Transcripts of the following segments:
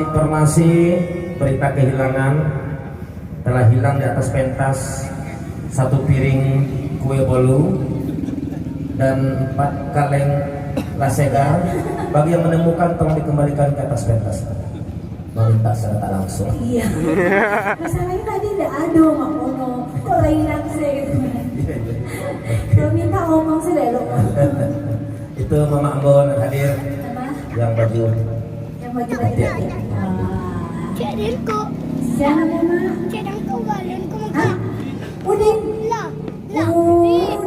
Informasi berita kehilangan telah hilang di atas pentas 1 piring kue bolu dan 4 kaleng lasegar. Bagi yang menemukan tolong dikembalikan ke atas pentas. Meminta secara tak langsung. Iya. Masalahnya tadi tidak ada Mak Mono. Kok lain saya gitu. Kalau minta ngomong sih lo. Itu Mama Ambon hadir. Apa? Yang baju. Yang baju tadi. Cadangku. Siapa Mama? Cadangku galenku Hah? makan. Udin. Lah. Lah. Udin.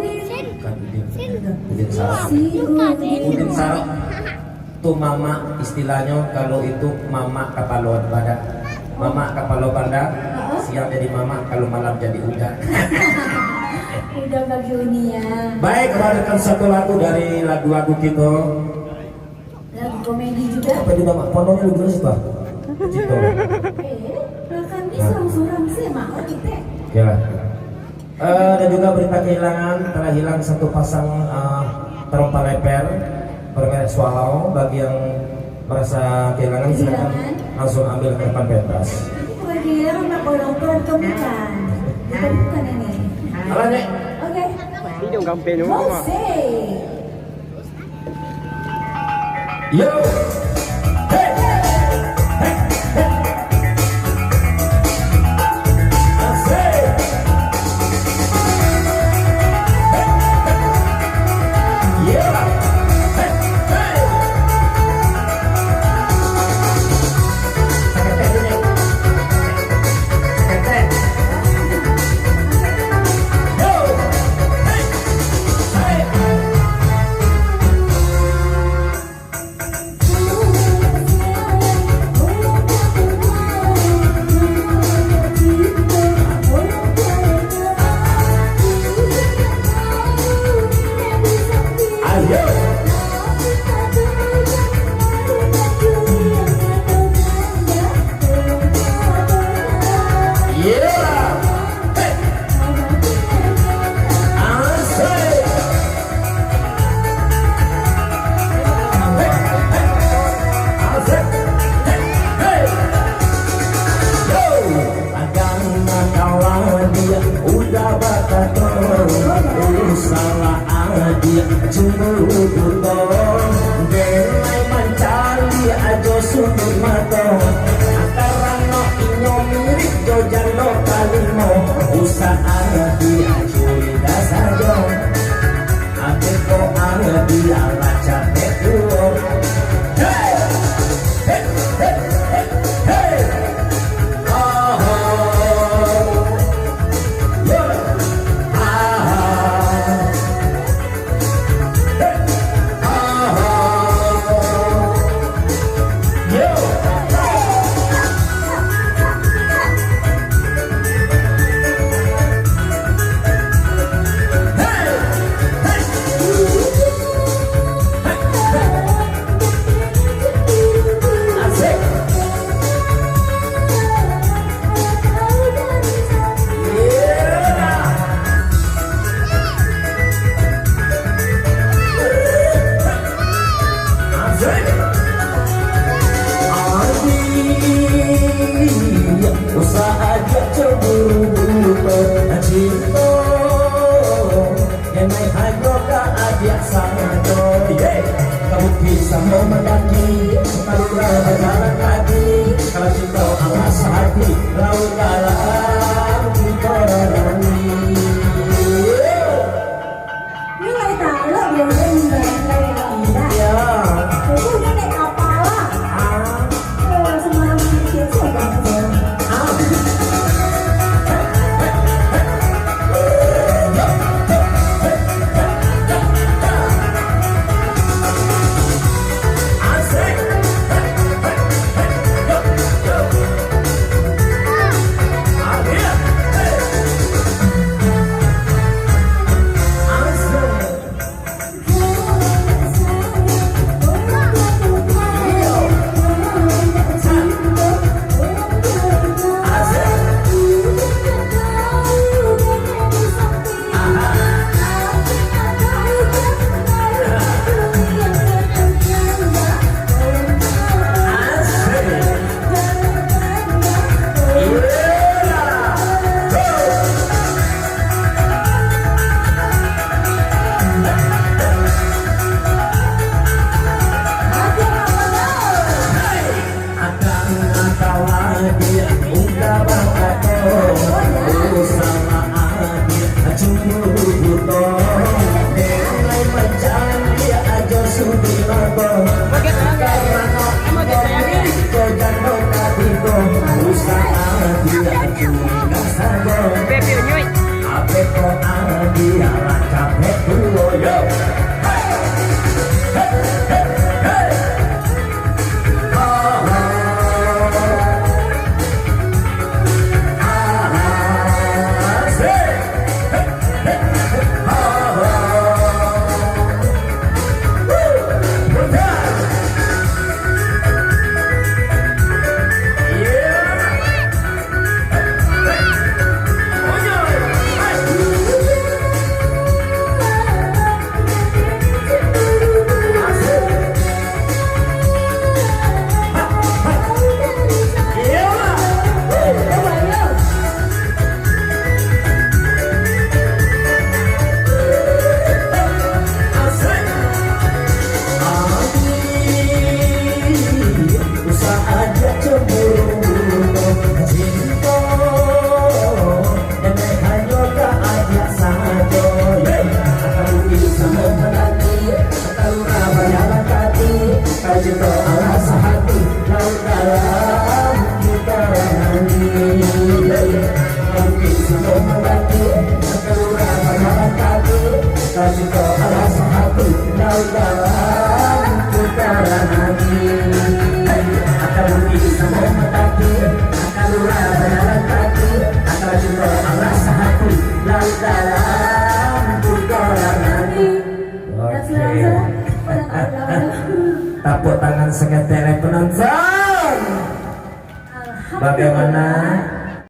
Kan Sin. Udin Sarok. Udin Sarok. Itu mama istilahnya, kalau itu mama kapalo pada. Mama kapalo pada. Siang jadi mama, kalau malam jadi udah. Udah bagi Unia. Baik, bawakan satu lagu dari lagu-lagu kita. Lagu komedi juga. Apa di mama? Pondonya lu jelas pak? Cito. Kan ini sorang-sorang sih Mak kita. Ya. Dan juga berita kehilangan, telah hilang 1 pasang terumpa leper bermerek Swallow. Bagi yang merasa kehilangan silakan langsung ambil ke depan pentas. Ini bukan kehilangan Mak Kolong temukan. Ditemukan ini. Halo Nek. Oke. Ini dong campaign mo mama. Yo. Hey. Hey. Hey. Asik. Hey. Yeah. Hey. Hey. Sakit ini. Sakit. Yo. Hey. Hey. Ayo. Yeah. Hey. Asik. Hey. Hey. Asik. Hey. Hey. Yo. Agama kawan dia udah berkata salah dia cemburu buta delai mencari aja sumber mata antara no inyo mirip jojan no kalimo usaha dia curiga saja ate ko dia lah capek dulu. Hey hey hey hey hey oh yeah usaha dia cemburu cinta emai hayo ka adia sangat kamu bisa mau mendaki kalau berjalan kaki kalau cinta alas hati laut dalam kita lalui Nilai talo biasanya nilai tidak. ya Itu udah naik kapal lah. Semalam dia coba. asik. adi ala capek tulo yo. Tepuk tangan seketere penonton. Bagaimana